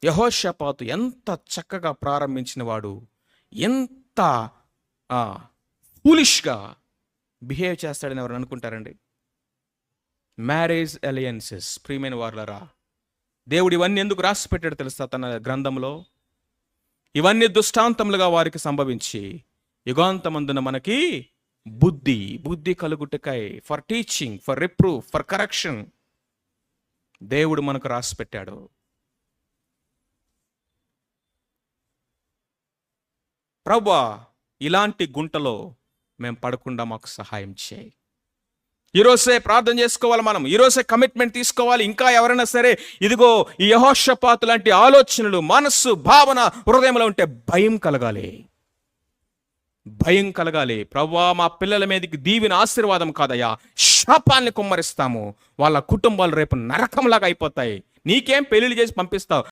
యెహోషాపాతు ఎంత చక్కగా ప్రారంభించిన వాడు, ఎంత ఫూలిష్గా బిహేవ్ చేస్తాడని ఎవరు అనుకుంటారండి? మ్యారేజ్ అలయన్సెస్, ప్రియమైన వారులరా, దేవుడు ఇవన్నీ ఎందుకు రాసి పెట్టాడు తెలుసా తన గ్రంథంలో? ఇవన్నీ దృష్టాంతములుగా వారికి సంభవించి యుగాంతమందున మనకి బుద్ధి కలుగుటకై, for teaching, for reproof, for correction దేవుడు మనకు రాసి పెట్టాడు. ప్రభువా, ఇలాంటి గుంటలో మేము పడకుండా మాకు సహాయం చేయి. ఈరోజే ప్రార్థన చేసుకోవాలి, మనం ఈరోజే కమిట్మెంట్ తీసుకోవాలి. ఇంకా ఎవరైనా సరే ఇదిగో ఈ యెహోషాపాతు లాంటి ఆలోచనలు, మనస్సు, భావన హృదయంలో ఉంటే భయం కలగాలి. ప్రభువా, మా పిల్లల మీదకి దీవెన ఆశీర్వాదం కాదయ్యా, శాపాన్ని కుమ్మరిస్తాము. వాళ్ళ కుటుంబాలు రేపు నరకంలాగా అయిపోతాయి. నీకేం పెళ్లిళ్ళు చేసి పంపిస్తావు?